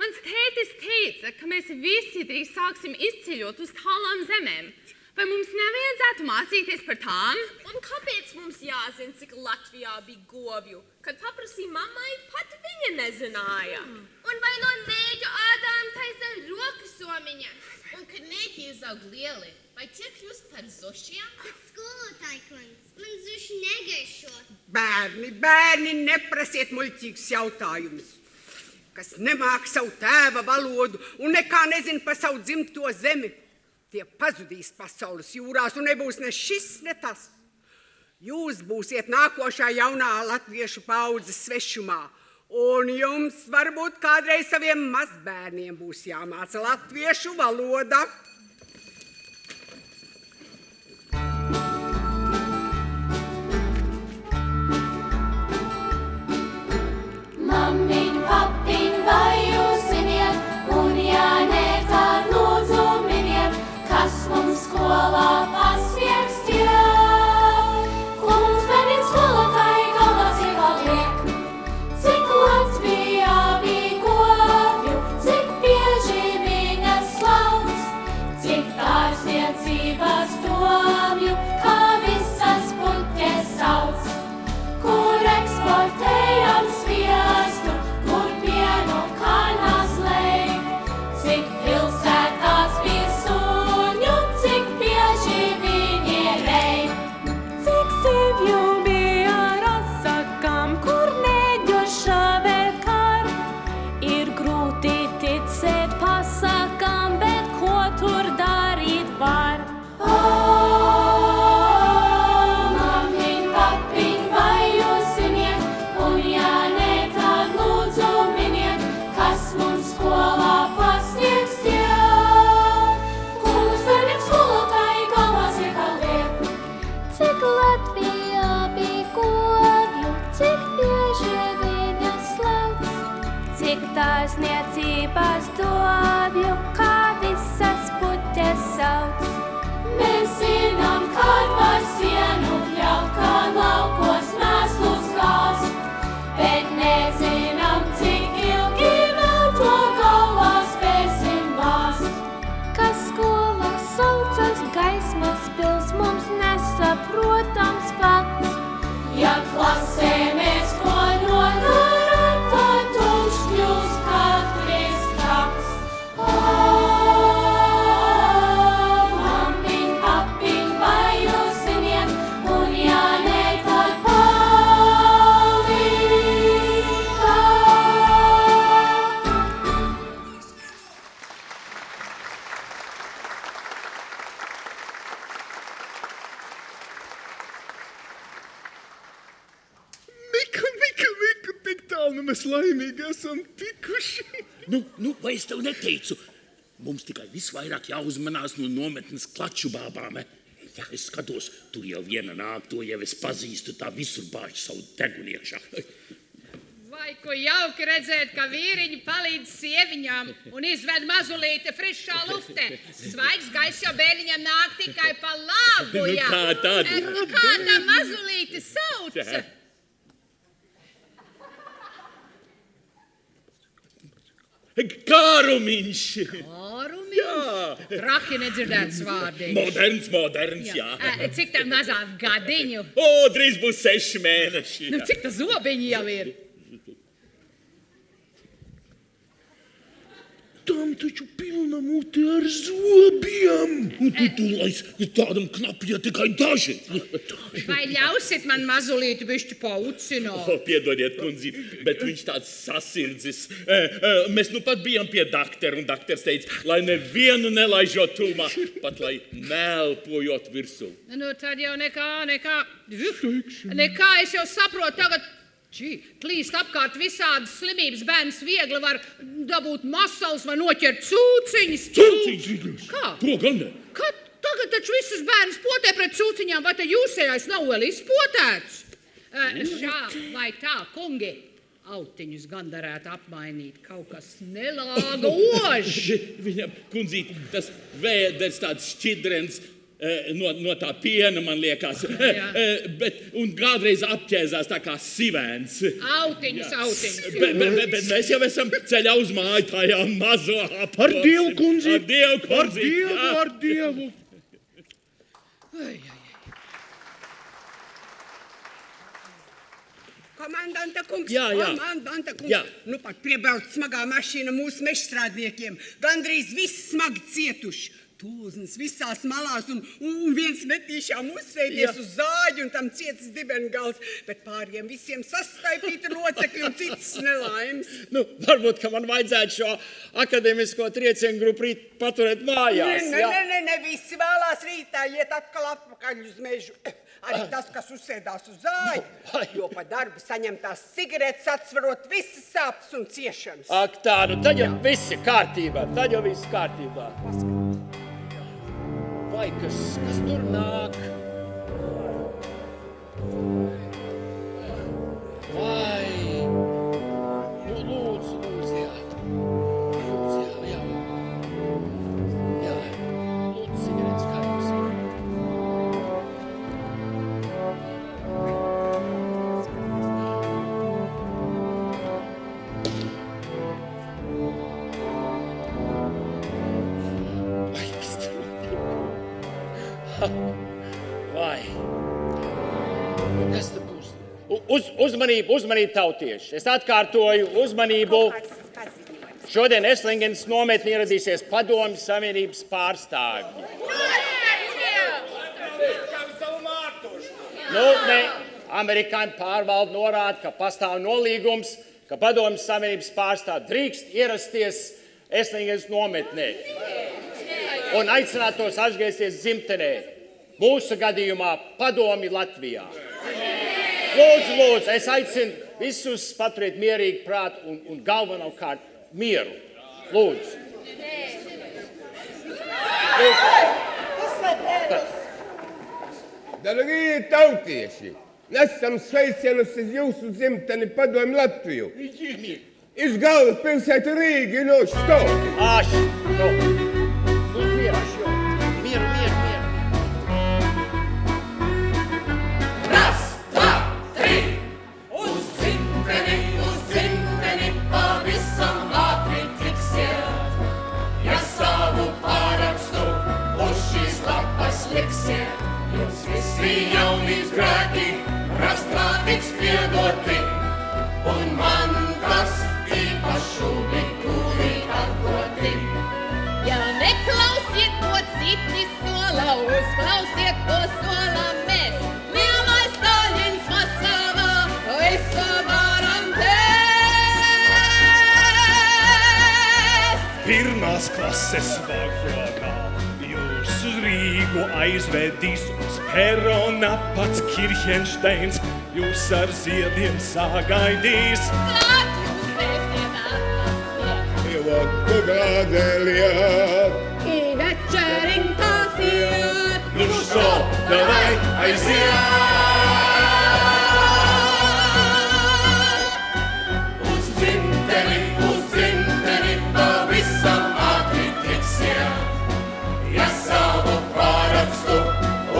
S11: Mans tētis teica, ka mēs visi drīz sāksim izceļot uz tālām zemēm. Vai mums nevajadzētu mācīties par tām?
S14: Un kāpēc mums jāzina, cik Latvijā bija govju? Kad paprasīja mammai, pat viņa nezināja. Un vai no nēģu ādām taisa rokasomiņas? Un kad nēķi izaug lieli, vai tie kļūst par zušiem?
S21: Skolotāji kundz, man zuši negaišo.
S19: Bērni, neprasiet muļķīgus jautājumus. Kas nemāk savu tēva valodu un nekā nezin par savu dzimto zemi. Tie pazudīs pasaules jūrās un nebūs ne šis, ne tas. Jūs būsiet nākošā jaunā latviešu paudzes svešumā. Un jums varbūt kādreiz saviem mazbērniem būs jāmāca latviešu valoda.
S4: Mammiņ, papiņ, vai jūs ziniet, un ja ne, tad lūdzu miniet, kas mums skolā pasniegs tie. Ko mums bērniem skolotāji galvās ieliek? Cik Latvijā bija govju, cik bieži viņas lauc, cik dārzniecības domju, kā visas puķes sauc, kur eksportējam sviestu, kur pienu kanās leik, cik pilsētās bija suņu, cik bieži viņi reik.
S18: Cik zivju bija ar asakām, kur neģoša bet kar. Ir grūti ticēt pasakām, bet ko tur darīt var?
S4: Mammiņ, papiņ, vai jūs ziniet, un ja ne, tad lūdzu miniet, kas mums skolā pasniegs tie. Ko mums bērniem skolotāji galvās ieliek?
S18: Cik Latvijā bija govju, cik bieži viņas lauc, cik dārzniecības domju, kā visas puķes sauc.
S4: Mēs zinām, kad var sienu pļaut, kad laukos mēslus gāz, bet nezinām, cik ilgi vēl to galvā spēsim bāzt.
S18: Kas skolā saucas gaismas pils, mums nesaprotams fakts.
S4: Ja klasē mēs ko nodaram, tad tumšs kļūst katrs traks. Mammiņ, papiņ, vai jūs ziniet, un ja ne, tad
S12: Mika, tik tālu nu mēs laimīgi esam tikuši.
S7: Nu, vai es tev neteicu? Mums tikai visvairāk jāuzmanās no nometnes klaču bābām. Ja es skatos, tur jau viena nāk, to jau es pazīstu, tā visur bāž savu degunu iekšā.
S22: Vai ko jauki redzēt, ka vīriņi palīdz sieviņām un izved mazulīti frišā luftē. Svaigs gaiss jau bērniņam nāk tikai pa labu, jā.
S7: Kā tad?
S22: Kā tā mazulīti sauc?
S7: Kārumiņš!
S22: Kārumiņš? Jā. Traki nedzirdēts vārdiņš.
S7: Moderns, jā.
S22: Cik tam mazāk gadiņu?
S7: Drīz būs 6 mēneši.
S22: Nu, cik tā zobiņi jau ir?
S5: Tam taču pilna mute ar zobiem.
S7: Tu lai tādam knapi, ja tikai daži.
S22: Vai ļausit man mazulīti bišķi paucināt?
S7: Piedodiet, kundzīt, bet viņš tāds sasirdzis. Mēs nu pat bijām pie daktera, un dakters teica, lai nevienu nelaižot tūmā, pat lai nelpojot virsū.
S22: Nu, tad jau nekā. Nekā, es jau saprotu tagad. Klīst apkārt visādas slimības, bērns viegli var dabūt masals vai noķert cūciņas.
S7: Cūciņas?
S22: Kā?
S7: To gan ne.
S22: Tagad taču visas bērnas potē pret cūciņām, vai te jūsējais nav vēl izpotēts? Šā vai tā, kungi? Autiņus gan darētu apmainīt, kaut kas nelāga ož.
S7: Viņam, kundzīt, tas vēders tāds šķidrens no tā piena, man liekas. Un kādreiz apķēzās tā kā sivēns.
S22: Autiņus.
S7: Bet mēs jau esam ceļā uz māju tajā mazo apkops.
S5: Ar Dievu, kundzīt!
S7: Ar Dievu!
S19: Komandanta kungs,
S7: Jā.
S19: komandanta kungs.
S7: Jā.
S19: Nu pat piebrauc smagā mašīna mūsu mežstrādniekiem. Gandrīz viss smagi cietuši. Tūznes visās malās un viens metīšām uzsēdies uz zāģi un tam cietas dibengals, bet pāriem visiem sastaipīti locekļi un citas nelaimes.
S13: Nu, varbūt, ka man vajadzētu šo akademisko triecienu grupu rīt paturēt mājās.
S19: Ne, visi vēlās rītā iet atkal atpakaļ uz mežu. Arī tas, kas uzsēdās uz zāļu, jo pa darbu saņemtās cigaretes atsvarot visas sāpes un ciešanas.
S13: Ak tā, nu tad jau viss ir kārtībā, Vai, kas tur nāk? Vai, nu lūdzu, jā. Jā, lūdzu, cigaretes kā jums ir. Vai, kas te būs? Uzmanību, tautieši. Es atkārtoju, uzmanību. Šodien Eslingenes nometnē ieradīsies Padomju Savienības pārstāvji. Amerikāņu pārvalde norāda, ka pastāv nolīgums, ka Padomju Savienības pārstāvji drīkst ierasties Eslingenes nometnē un aicināt tos atgriezties dzimtenē. Mūsu gadījumā Padomju Latvijā. Lūdzu, es aicinu visus paturēt mierīgi prātu un galvenokārt mieru. Lūdzu.
S1: Darbie tautieši, nesam sveicienus uz jūsu dzimteni Padomju Latviju. Iz galvaspilsētu Rīgu no Štoki.
S4: Raz, dva, tri! Uz dzimteni, pavisam ātri tiksiet. Ja savu pārakstu uz šīs lapas liksiet, jums visi jaunības grēki rastā tiks piedoti. Un man tas īpašu likumi atdoti.
S22: Ja neklausiet, ko citi sola, uzklausiet, ko sola mēs. Lielais Staļins Maskavā, visu varam tēst.
S5: Pirmās klases vagonā jūs uz Rīgu aizvedīs uz perona pats Kirhensteins. Jūs ar ziediem sagaidīs.
S22: Kad jūs vēsiet atpasniegt?
S1: Вот погадeliet.
S22: I večeriņās iet.
S1: Nu šo, davai aiziet!
S4: Uz dzimteni, pavisam ātri tiksiet. Ja savu pārakstu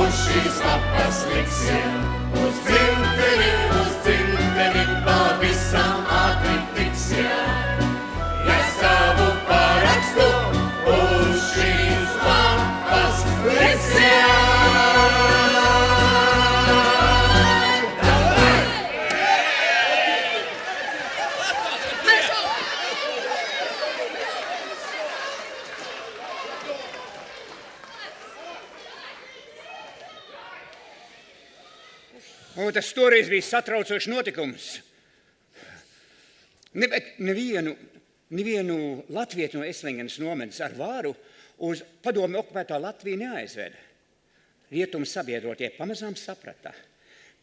S4: uz šīs lapas liksiet. Uz dzimteni, pavisam ātri tiksiet. Ja savu pārakstu uz šīs lapas liksiet.
S3: Tas toreiz bija satraucošs notikums. Nevienu latvietu no Eslingenes nometnes ar vāru uz padomju okupētā Latviju neaizveda. Rietumu sabiedrotie pamazām saprata,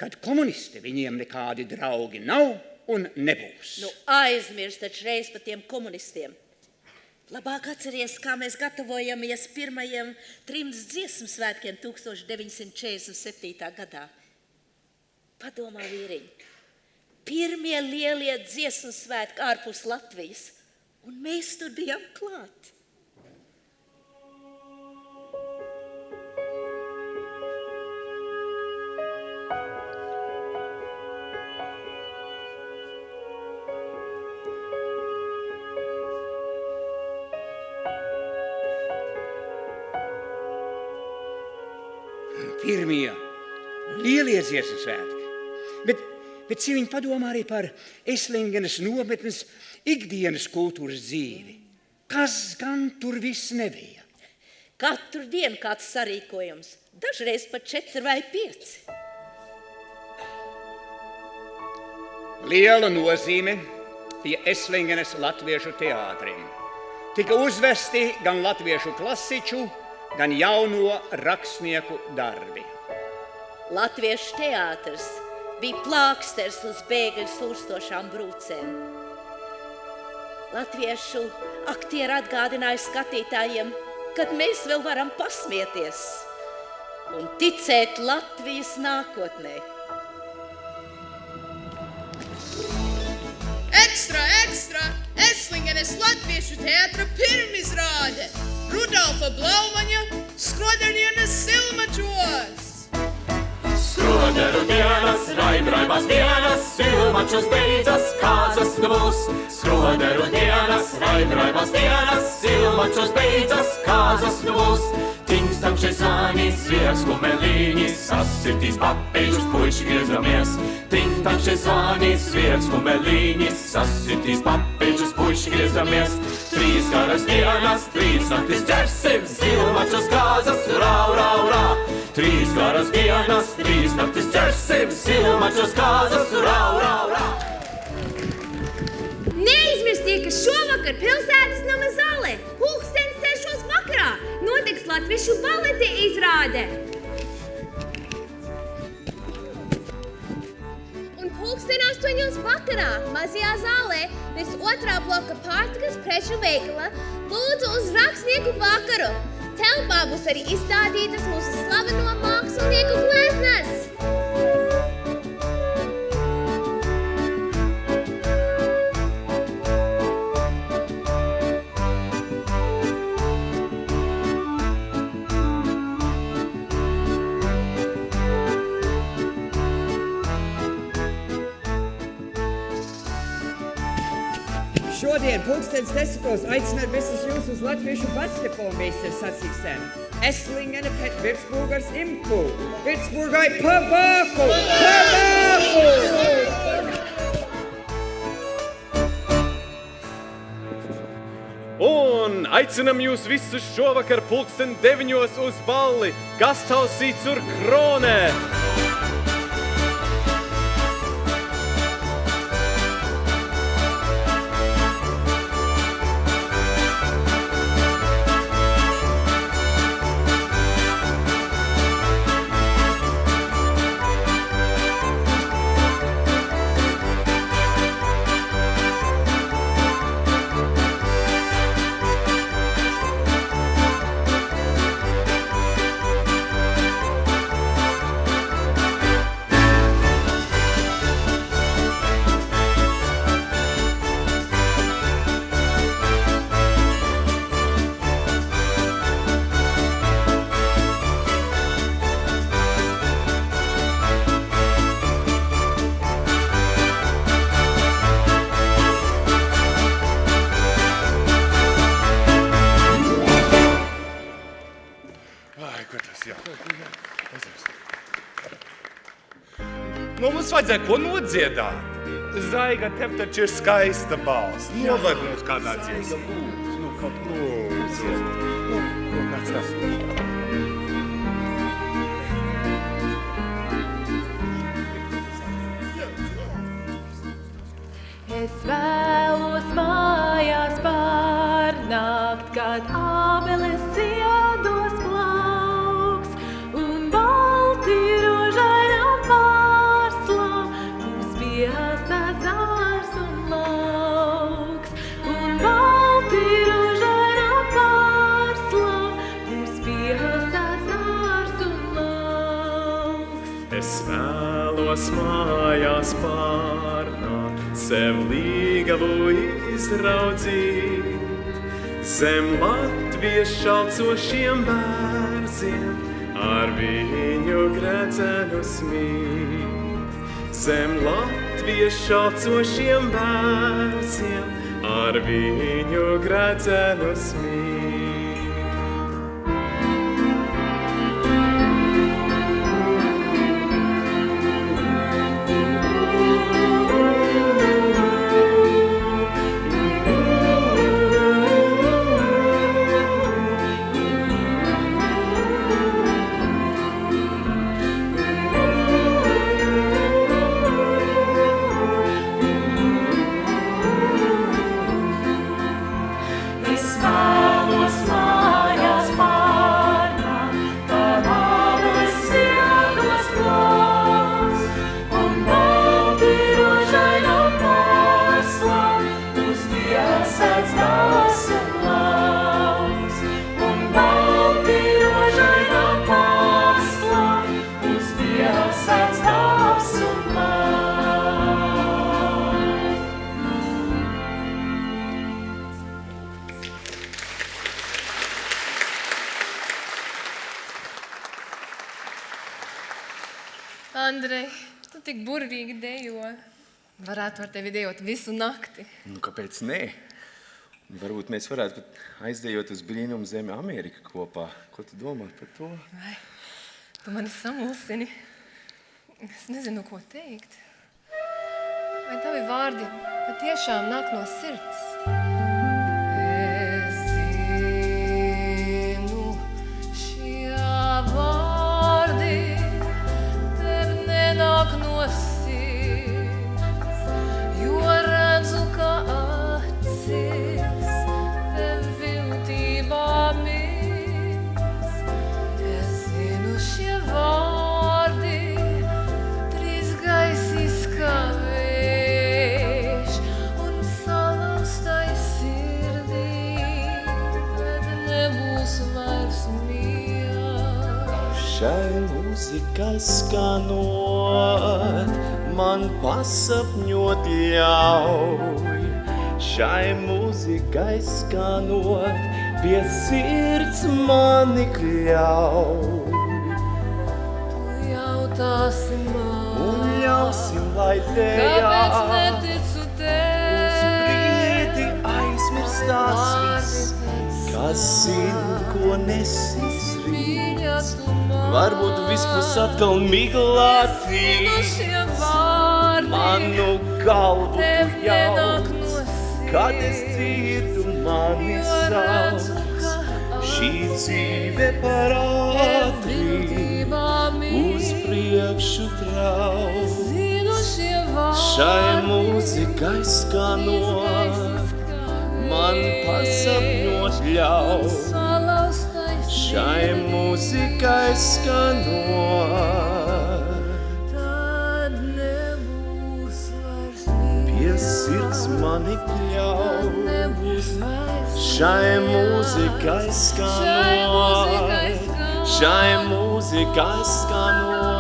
S3: ka komunisti viņiem nekādi draugi nav un nebūs.
S2: Aizmirst taču reiz par tiem komunistiem. Labāk atceries, kā mēs gatavojamies pirmajiem trimdas dziesmu svētkiem 1947. gadā. Padomā, vīriņi, pirmie lielie dziesmu svētki ārpus Latvijas, un mēs tur bijām klāt.
S3: Pirmie lielie dziesmu svētki. Bet viņi padomā arī par Eslingenes nometnes ikdienas kultūras dzīvi. Kas gan tur viss nebija?
S2: Katru dienu kāds sarīkojums, dažreiz pat 4 vai 5.
S3: Liela nozīme bija Eslingenes latviešu teātrim. Tika uzvesti gan latviešu klasiķu, gan jauno rakstnieku darbi.
S2: Latviešu teātrs bija plāksters uz bēgļu sūrstošām brūcēm. Latviešu aktieri atgādināja skatītājiem, kad mēs vēl varam pasmieties un ticēt Latvijas nākotnē.
S22: Ekstra, ekstra! Eslingenes latviešu teātra pirmizrāde! Rudolfa Blaumaņa Skroderdienas Silmačos!
S4: Skroderu dienas, raibās dienas, silmačos beidzas, kāzas būs. Skroderu dienas, raibās dienas, silmačos beidzas, kāzas būs. Tingstamšie zvani, sviers kumelīņi, sasitīs papīžus, puiši griezamies. Tingstamšie zvani, sviers kumelīņi, sasitīs papīžus, puiši griezamies. 3 garas dienas, 3 naktis dzersim, silmačos kāzas, rau, rau, rau. 3 garas dienas, 3 naktis dzersim, silmačos kāzas, rau, rau, rau.
S6: Neizmirstiet, ka šovakar pilsētas nama zālē, 6:00 vakarā, notiks latviešu balete izrāde. Un 8:00 vakarā, mazajā zālē, virs 2. bloka pārtikas preču veikala, lūdzu uz rakstnieku vakaru. Telpā būs arī izstādītas mūsu slaveno mākslinieku gleznas.
S16: Šodien 10:00 aicināt visus jūs uz latviešu basketbolmeisteru sacīkstēm. Eslingene pret Virtsburgers imku. Virtsburgai pavāku! Pavāku!
S12: Un aicinam jūs visus šovakar 9:00 uz balli Gasthausī zur Krone.
S5: Nu, mums vajadzēja ko nodziedāt. Zaiga, tev taču ir skaista balss. Noved mums kādā dziesmā. Nu, kaut lūdzu. Nāc, nāc.
S11: Es vēlos mājās pārnākt, kad ābeles ziedos plauks un balti rožainām pārslām būs piestāts dārs un lauks. Un balti rožainām pārslām būs piestāts dārs un lauks.
S12: Es vēlos mājās pārnākt,
S15: sev līgavu izraudzīt. Zem Latvijas šalcošiem bērziem ar viņu gredzenu smīt. Zem Latvijas šalcošiem bērziem ar viņu gredzenu smīt.
S11: Andrej, tu tik burvīgi dejo. Varētu ar tevi dejot visu nakti.
S10: Nu, kāpēc nē? Varbūt mēs varētu pat aizdejot uz brīnumu zemi Ameriku kopā. Ko tu domā par to?
S11: Vai, tu mani samulsini. Es nezinu, ko teikt. Vai tavi vārdi patiešām nāk no sirds? Es zinu, šie vārdi tev nenāk no sirds, jo redzu, ka acis tev viltībā mirst. Es zinu, šie vārdi trīs gaisi skavējš un salauztai sirdī, kad nebūs vairs miera.
S17: Šai mūzikai skanot, man pasapņot ļauj. Šai mūzikai skanot, pie sirds mani kļauj.
S11: Tu jautāsi man,
S17: Un ļausim, lai tejā
S11: kāpēc neticu tev?
S17: uz brīdi aizmirstās viss, kas zina, ko nesīs rīts. Varbūt viss būs atkal miglātīs, manu galvu
S11: Tev
S17: jau,
S11: nenāk no
S17: kad es dzirdu mani sauc. Šī dzīve par ātri, uz priekšu trauc. Šai mūzikai skanot, man pasapņot ļauj. Šai mūzikai skanot,
S11: tad nebūs vairs miera.
S17: pie sirds mani kļauj.
S11: Nebūs vairs
S17: Šai mūzikai skanot, šai mūzikai skanot.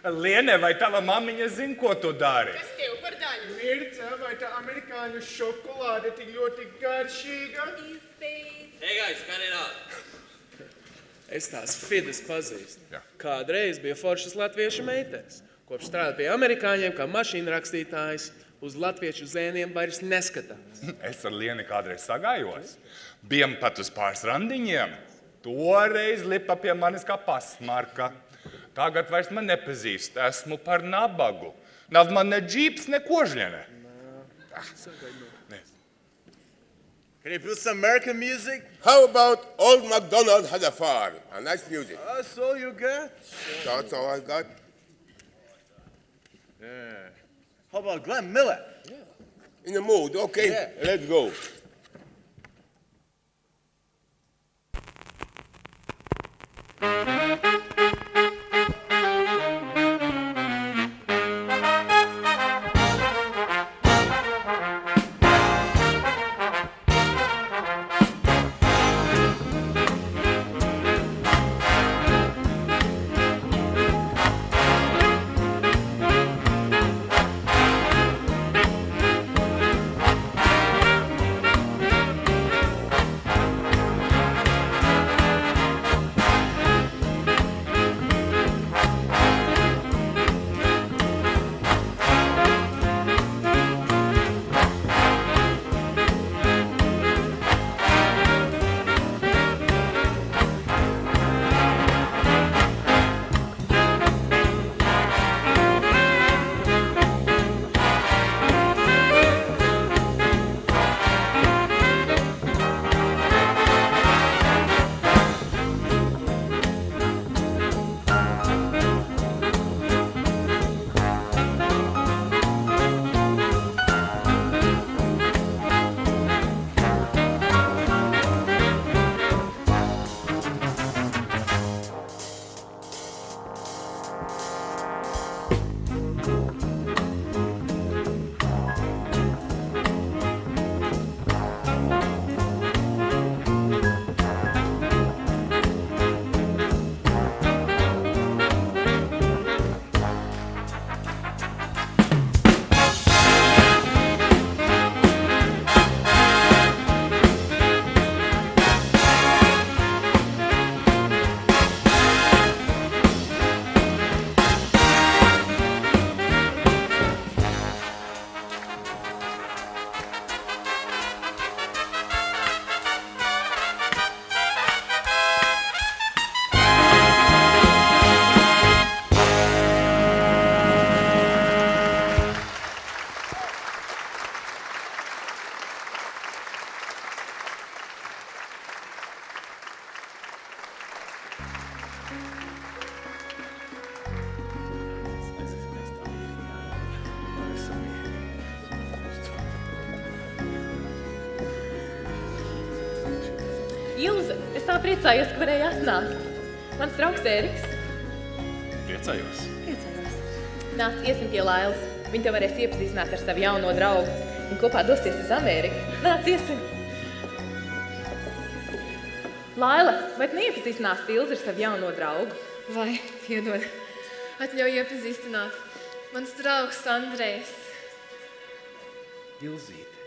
S23: Liene, vai tava mammiņa zina, ko tu dari?
S14: Kas tev par daļu?
S5: Mirca, vai tā amerikāņu šokolāde tik ļoti garšīga?
S24: Hey guys, cut it out.
S12: Es tās Fides pazīstu. Kādreiz bija foršas latviešu meitenes. Kopš strādā pie amerikāņiem kā mašīna rakstītājs, uz latviešu zēniem vairs neskatās.
S23: Es ar Lieni kādreiz sagājos. Bijam pat uz pāris randiņiem. Toreiz lipa pie manis kā pasmarka. Tagad vairs man nepazīst. Esmu par nabagu. Nav man ne džīps, ne kožļene.
S1: Can you put some American music? How about Old MacDonald Had a Farm? A nice music.
S5: That's all you got?
S1: That's all I got.
S5: Yeah. How about Glenn Miller?
S1: In the mood, okay?
S5: Yeah.
S1: Let's go.
S11: Ilze, es tā priecājos, ka varēju atnākt. Mans draugs Ēriks.
S12: Priecājos.
S11: Nāc, iesim pie Lailas. Viņa tev varēs iepazīstināt ar savu jauno draugu. Viņa kopā dosies uz Ameriku. Nāc, iesim. Laila, vai tu neiepazīstinās Ilzi ar savu jauno draugu?
S8: Vai, piedod. Atļauj iepazīstināt. Mans draugs Andrejs.
S12: Ilzīte.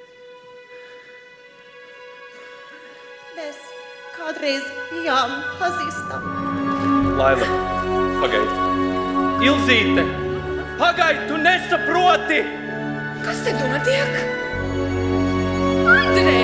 S2: Mēs kādreiz bijām pazīstami.
S10: Laila, pagaidi. Ilzīte, pagaidi, tu nesaproti!
S8: Kas te notiek? Andrej!